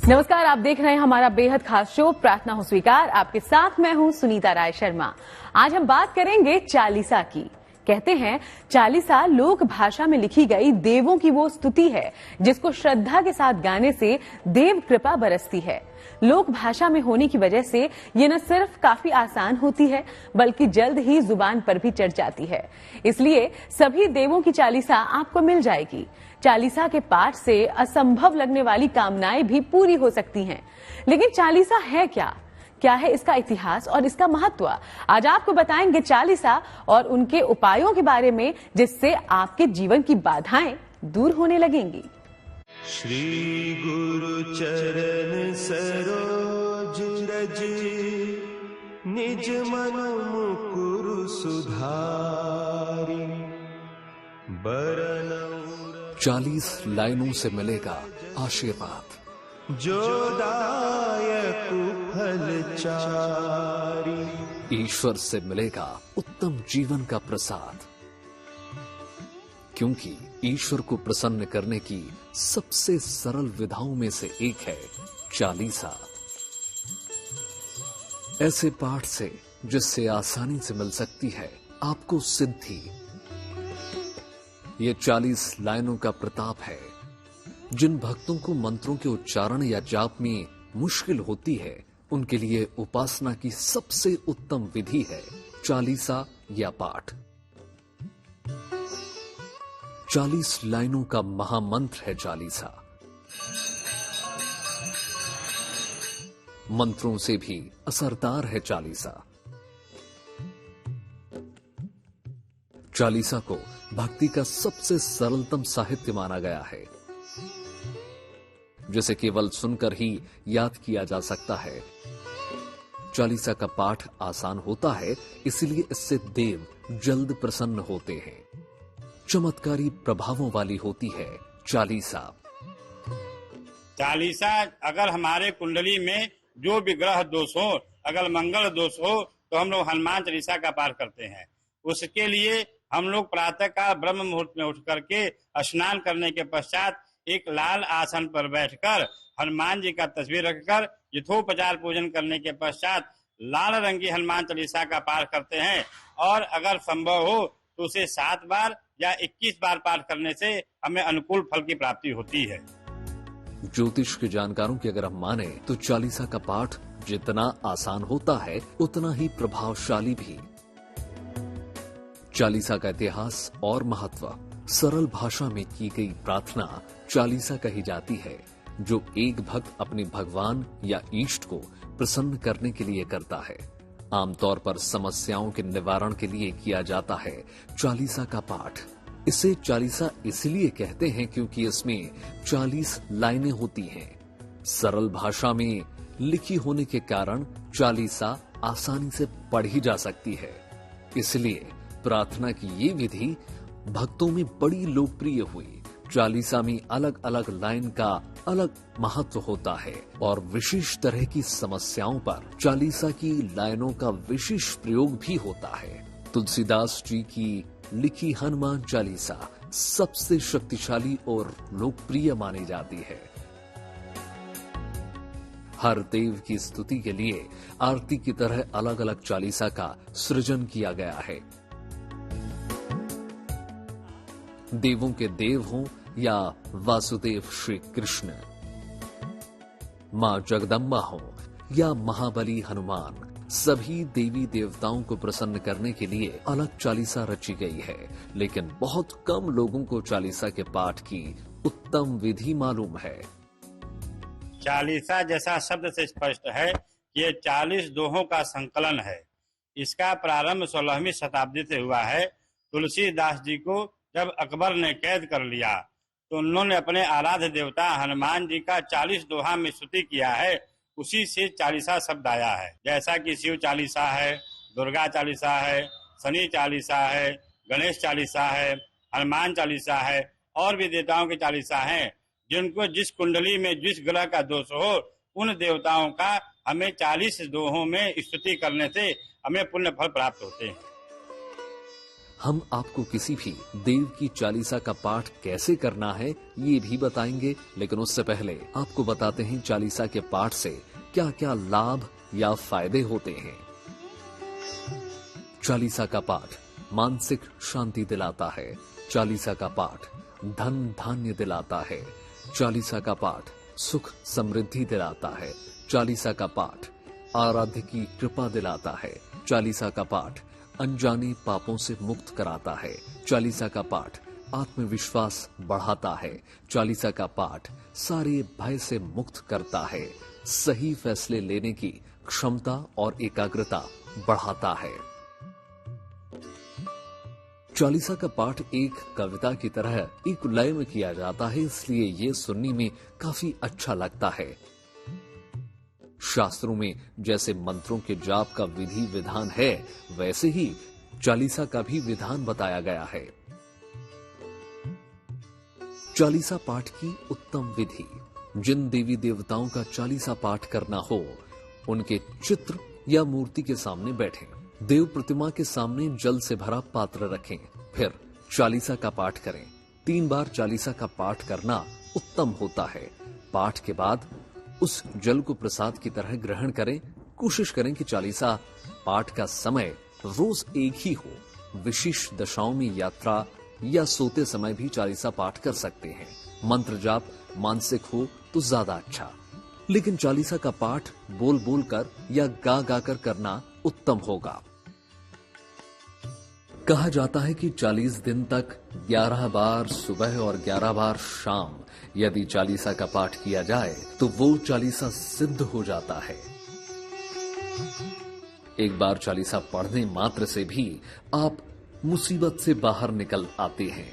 नमस्कार, आप देख रहे हैं हमारा बेहद खास शो प्रार्थना हो स्वीकार। आपके साथ मैं हूं सुनीता राय शर्मा। आज हम बात करेंगे चालीसा की। कहते हैं चालीसा लोक भाषा में लिखी गई देवों की वो स्तुति है जिसको श्रद्धा के साथ गाने से देव कृपा बरसती है। लोक भाषा में होने की वजह से ये न सिर्फ काफी आसान होती है बल्कि जल्द ही जुबान पर भी चढ़ जाती है। इसलिए सभी देवों की चालीसा आपको मिल जाएगी। चालीसा के पाठ से असंभव लगने वाली कामनाएं भी पूरी हो सकती हैं। लेकिन चालीसा है क्या है इसका इतिहास और इसका महत्व? आज आपको बताएंगे चालीसा और उनके उपायों के बारे में, जिससे आपके जीवन की बाधाएं दूर होने लगेंगी। श्री गुरु चरण सरोज रज निज मन मुकुरु सुधारी 40 लाइनों से मिलेगा आशीर्वाद, जो दायक फल चारी। ईश्वर से मिलेगा उत्तम जीवन का प्रसाद, क्योंकि ईश्वर को प्रसन्न करने की सबसे सरल विधाओं में से एक है चालीसा। ऐसे पाठ से जिससे आसानी से मिल सकती है आपको सिद्धि। ये 40 लाइनों का प्रताप है। जिन भक्तों को मंत्रों के उच्चारण या जाप में मुश्किल होती है उनके लिए उपासना की सबसे उत्तम विधि है चालीसा या पाठ। 40 लाइनों का महामंत्र है चालीसा। मंत्रों से भी असरदार है चालीसा। चालीसा को भक्ति का सबसे सरलतम साहित्य माना गया है, जिसे केवल सुनकर ही याद किया जा सकता है। चालीसा का पाठ आसान होता है, इसलिए इससे देव जल्द प्रसन्न होते हैं। चमत्कारी प्रभावों वाली होती है चालीसा। चालीसा अगर हमारे कुंडली में जो भी ग्रह दोष हो, अगर मंगल दोष हो, तो हम लोग हनुमान चालीसा का पाठ करते हैं। उसके लिए हम लोग प्रातः काल ब्रह्म मुहूर्त में उठ करके स्नान करने के पश्चात एक लाल आसन पर बैठकर हनुमान जी का तस्वीर रखकर यथोपचार पूजन करने के पश्चात लाल रंग की हनुमान चालीसा का पाठ करते हैं। और अगर संभव हो तो उसे 7 बार या 21 बार पाठ करने से हमें अनुकूल फल की प्राप्ति होती है। ज्योतिष के जानकारों की अगर हम माने तो चालीसा का पाठ जितना आसान होता है उतना ही प्रभावशाली भी। चालीसा का इतिहास और महत्व। सरल भाषा में की गई प्रार्थना चालीसा कही जाती है, जो एक भक्त अपने भगवान या इष्ट को प्रसन्न करने के लिए करता है। आमतौर पर समस्याओं के निवारण के लिए किया जाता है चालीसा का पाठ। इसे चालीसा इसलिए कहते हैं क्योंकि इसमें 40 लाइनें होती हैं। सरल भाषा में लिखी होने के कारण चालीसा आसानी से पढ़ी जा सकती है। इसलिए प्रार्थना की ये विधि भक्तों में बड़ी लोकप्रिय हुई। चालीसा में अलग अलग लाइन का अलग महत्व होता है और विशेष तरह की समस्याओं पर चालीसा की लाइनों का विशेष प्रयोग भी होता है। तुलसीदास जी की लिखी हनुमान चालीसा सबसे शक्तिशाली और लोकप्रिय मानी जाती है। हर देव की स्तुति के लिए आरती की तरह अलग अलग चालीसा का सृजन किया गया है। देवों के देव हों या वासुदेव श्री कृष्ण, मां जगदम्बा हो या महाबली हनुमान, सभी देवी देवताओं को प्रसन्न करने के लिए अलग चालीसा रची गई है। लेकिन बहुत कम लोगों को चालीसा के पाठ की उत्तम विधि मालूम है। चालीसा जैसा शब्द से स्पष्ट है कि ये 40 दोहों का संकलन है। इसका प्रारंभ 16वीं शताब्दी से हुआ है। तुलसीदास जी को जब अकबर ने कैद कर लिया तो उन्होंने अपने आराध्य देवता हनुमान जी का 40 दोहा में स्तुति किया है। उसी से चालीसा शब्द आया है। जैसा कि शिव चालीसा है, दुर्गा चालीसा है, शनि चालीसा है, गणेश चालीसा है, हनुमान चालीसा है और भी देवताओं की चालीसा है। जिनको जिस कुंडली में जिस ग्रह का दोष हो, उन देवताओं का हमें 40 दोहों में स्तुति करने से हमें पुण्य फल प्राप्त होते हैं। हम आपको किसी भी देव की चालीसा का पाठ कैसे करना है ये भी बताएंगे, लेकिन उससे पहले आपको बताते हैं चालीसा के पाठ से क्या क्या लाभ या फायदे होते हैं। चालीसा का पाठ मानसिक शांति दिलाता है। चालीसा का पाठ धन धान्य दिलाता है। चालीसा का पाठ सुख समृद्धि दिलाता है। चालीसा का पाठ आराध्य की कृपा दिलाता है। चालीसा का पाठ अनजाने पापों से मुक्त कराता है। चालीसा का पाठ आत्मविश्वास बढ़ाता है। चालीसा का पाठ सारे भय से मुक्त करता है। सही फैसले लेने की क्षमता और एकाग्रता बढ़ाता है। चालीसा का पाठ एक कविता की तरह एक लय में किया जाता है, इसलिए ये सुनने में काफी अच्छा लगता है। शास्त्रों में जैसे मंत्रों के जाप का विधि विधान है, वैसे ही चालीसा का भी विधान बताया गया है। चालीसा पाठ की उत्तम विधि। जिन देवी देवताओं का चालीसा पाठ करना हो, उनके चित्र या मूर्ति के सामने बैठें। देव प्रतिमा के सामने जल से भरा पात्र रखें, फिर चालीसा का पाठ करें। 3 बार चालीसा का पाठ करना उत्तम होता है। पाठ के बाद उस जल को प्रसाद की तरह ग्रहण करें। कोशिश करें कि चालीसा पाठ का समय रोज एक ही हो। विशेष दशाओं में यात्रा या सोते समय भी चालीसा पाठ कर सकते हैं। मंत्र जाप मानसिक हो तो ज्यादा अच्छा, लेकिन चालीसा का पाठ बोल बोल कर या गा गा कर करना उत्तम होगा। कहा जाता है कि 40 दिन तक 11 बार सुबह और 11 बार शाम यदि चालीसा का पाठ किया जाए तो वो चालीसा सिद्ध हो जाता है। एक बार चालीसा पढ़ने मात्र से भी आप मुसीबत से बाहर निकल आते हैं।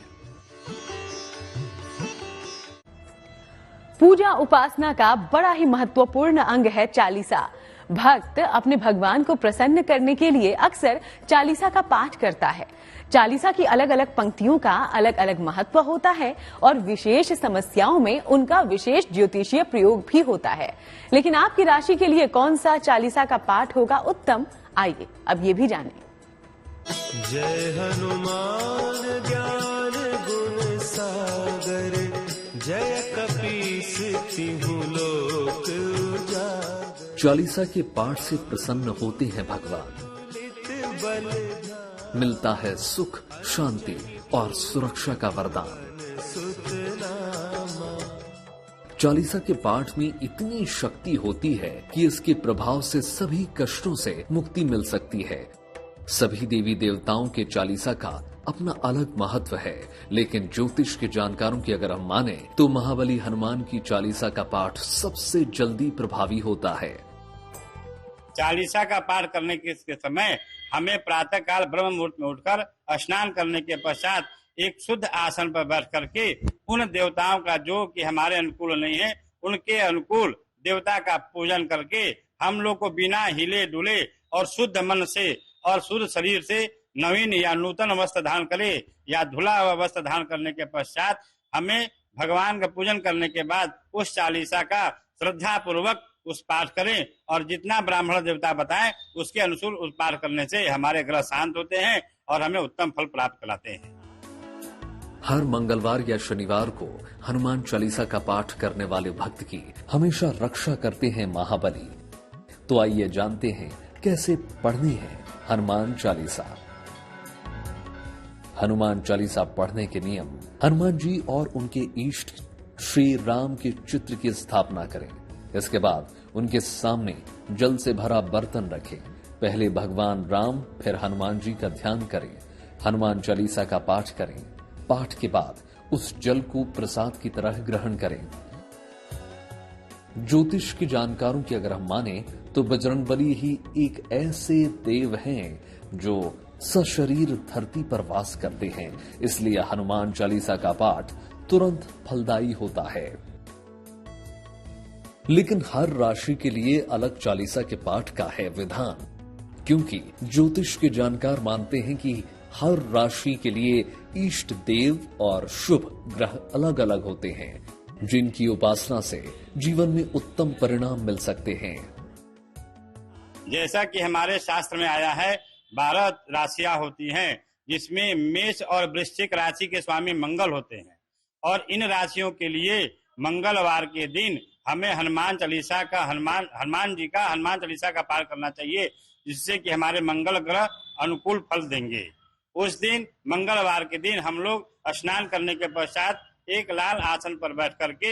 पूजा उपासना का बड़ा ही महत्वपूर्ण अंग है चालीसा। भक्त अपने भगवान को प्रसन्न करने के लिए अक्सर चालीसा का पाठ करता है। चालीसा की अलग अलग पंक्तियों का अलग अलग महत्व होता है और विशेष समस्याओं में उनका विशेष ज्योतिषीय प्रयोग भी होता है। लेकिन आपकी राशि के लिए कौन सा चालीसा का पाठ होगा उत्तम, आइए अब ये भी जानें। जय हनुमान ज्ञान गुण सागर, जय कपीस तिहुँ लोक उजागर। चालीसा के पाठ से प्रसन्न होते हैं भगवान। मिलता है सुख शांति और सुरक्षा का वरदान। चालीसा के पाठ में इतनी शक्ति होती है कि इसके प्रभाव से सभी कष्टों से मुक्ति मिल सकती है। सभी देवी देवताओं के चालीसा का अपना अलग महत्व है, लेकिन ज्योतिष के जानकारों की अगर हम माने तो महाबली हनुमान की चालीसा का पाठ सबसे जल्दी प्रभावी होता है। चालीसा का पाठ करने के समय हमें प्रातः काल ब्रह्म मुहूर्त में उठकर स्नान करने के पश्चात एक शुद्ध आसन पर बैठ करके उन देवताओं का जो कि हमारे अनुकूल नहीं है, उनके अनुकूल देवता का पूजन करके हम लोग को बिना हिले डुले और शुद्ध मन से और शुद्ध शरीर से नवीन या नूतन वस्त्र धारण करे या धुला हुआ वस्त्र धारण करने के पश्चात हमें भगवान का पूजन करने के बाद उस चालीसा का श्रद्धा पूर्वक उस पाठ करें और जितना ब्राह्मण देवता बताएं उसके अनुसार उस पाठ करने से हमारे ग्रह शांत होते हैं और हमें उत्तम फल प्राप्त कराते हैं। हर मंगलवार या शनिवार को हनुमान चालीसा का पाठ करने वाले भक्त की हमेशा रक्षा करते हैं महाबली। तो आइए जानते हैं कैसे पढ़नी है हनुमान चालीसा। हनुमान चालीसा पढ़ने के नियम। हनुमान जी और उनके इष्ट श्री राम के चित्र की स्थापना करें। इसके बाद उनके सामने जल से भरा बर्तन रखें। पहले भगवान राम फिर हनुमान जी का ध्यान करें। हनुमान चालीसा का पाठ करें। पाठ के बाद उस जल को प्रसाद की तरह ग्रहण करें। ज्योतिष के जानकारों की अगर हम माने तो बजरंगबली ही एक ऐसे देव हैं जो सशरीर धरती पर वास करते हैं, इसलिए हनुमान चालीसा का पाठ तुरंत फलदायी होता है। लेकिन हर राशि के लिए अलग चालीसा के पाठ का है विधान, क्योंकि ज्योतिष के जानकार मानते हैं कि हर राशि के लिए इष्ट देव और शुभ ग्रह अलग अलग होते हैं, जिनकी उपासना से जीवन में उत्तम परिणाम मिल सकते हैं। जैसा कि हमारे शास्त्र में आया है 12 राशियां होती हैं, जिसमें मेष और वृश्चिक राशि के स्वामी मंगल होते हैं। और इन राशियों के लिए मंगलवार के दिन हमें हनुमान चालीसा का हनुमान चालीसा का पाठ करना चाहिए, जिससे कि हमारे मंगल ग्रह अनुकूल फल देंगे। उस दिन मंगलवार के दिन हम लोग स्नान करने के पश्चात एक लाल आसन पर बैठ करके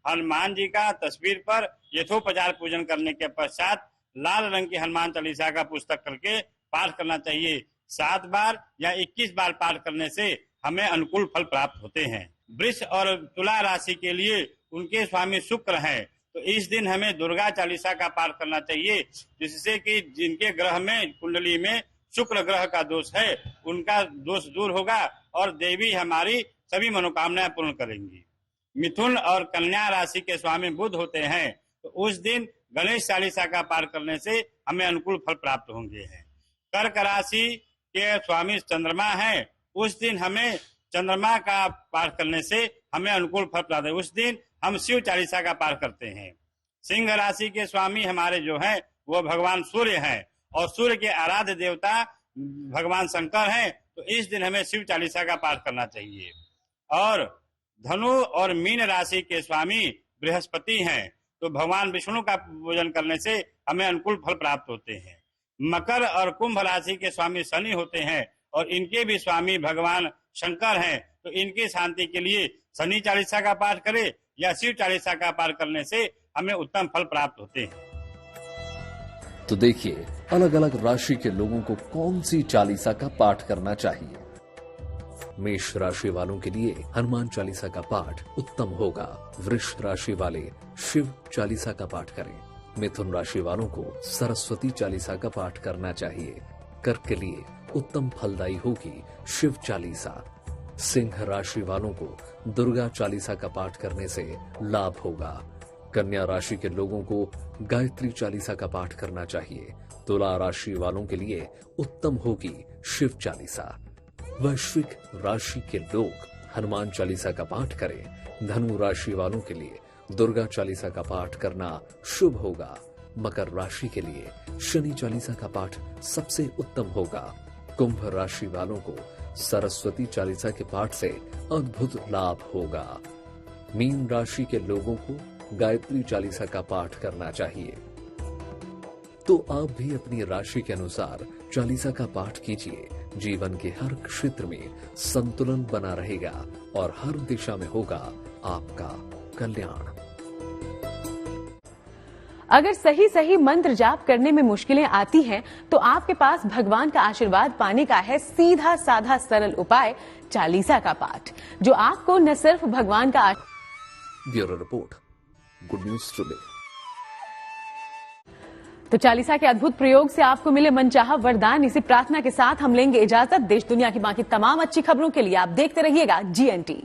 हनुमान जी का तस्वीर पर यथोपचार पूजन करने के पश्चात लाल रंग की हनुमान चालीसा का पुस्तक करके पाठ करना चाहिए। 7 बार या 21 बार पाठ करने से हमें अनुकूल फल प्राप्त होते हैं। वृष और तुला राशि के लिए उनके स्वामी शुक्र हैं, तो इस दिन हमें दुर्गा चालीसा का पाठ करना चाहिए, जिससे कि जिनके ग्रह में कुंडली में शुक्र ग्रह का दोष है उनका दोष दूर होगा और देवी हमारी सभी मनोकामनाएं पूर्ण करेंगी। मिथुन और कन्या राशि के स्वामी बुध होते हैं, तो उस दिन गणेश चालीसा का पाठ करने से हमें अनुकूल फल प्राप्त होंगे। कर्क राशि के स्वामी चंद्रमा है, उस दिन हमें चंद्रमा का पाठ करने से हमें अनुकूल फल प्राप्त है। उस दिन हम शिव चालीसा का पाठ करते हैं। सिंह राशि के स्वामी हमारे जो हैं वो भगवान सूर्य हैं और सूर्य के आराध्य देवता भगवान शंकर हैं, तो इस दिन हमें शिव चालीसा का पाठ करना चाहिए। और धनु और मीन राशि के स्वामी बृहस्पति हैं, तो भगवान विष्णु का पूजन करने से हमें अनुकूल फल प्राप्त होते हैं। मकर और कुंभ राशि के स्वामी शनि होते हैं और इनके भी स्वामी भगवान शंकर हैं, तो इनकी शांति के लिए शनि चालीसा का पाठ करें या शिव चालीसा का पाठ करने से हमें उत्तम फल प्राप्त होते हैं। तो देखिए अलग अलग राशि के लोगों को कौन सी चालीसा का पाठ करना चाहिए। मेष राशि वालों के लिए हनुमान चालीसा का पाठ उत्तम होगा। वृष राशि वाले शिव चालीसा का पाठ करें। मिथुन राशि वालों को सरस्वती चालीसा का पाठ करना चाहिए। कर्क के लिए उत्तम फलदायी होगी शिव चालीसा। सिंह राशि वालों को दुर्गा चालीसा का पाठ करने से लाभ होगा। कन्या राशि के लोगों को गायत्री चालीसा का पाठ करना चाहिए। तुला राशि वालों के लिए उत्तम होगी शिव चालीसा। वैश्विक राशि के लोग हनुमान चालीसा का पाठ करें। धनु राशि वालों के लिए दुर्गा चालीसा का पाठ करना शुभ होगा। मकर राशि के लिए शनि चालीसा का पाठ सबसे उत्तम होगा। कुंभ राशि वालों को सरस्वती चालीसा के पाठ से अद्भुत लाभ होगा। मीन राशि के लोगों को गायत्री चालीसा का पाठ करना चाहिए। तो आप भी अपनी राशि के अनुसार चालीसा का पाठ कीजिए। जीवन के हर क्षेत्र में संतुलन बना रहेगा और हर दिशा में होगा आपका कल्याण। अगर सही सही मंत्र जाप करने में मुश्किलें आती हैं, तो आपके पास भगवान का आशीर्वाद पाने का है सीधा साधा सरल उपाय, चालीसा का पाठ, जो आपको न सिर्फ भगवान का bureau report, good news today. तो चालीसा के अद्भुत प्रयोग से आपको मिले मनचाहा वरदान, इसी प्रार्थना के साथ हम लेंगे इजाजत। देश दुनिया की बाकी तमाम अच्छी खबरों के लिए आप देखते रहिएगा GNT।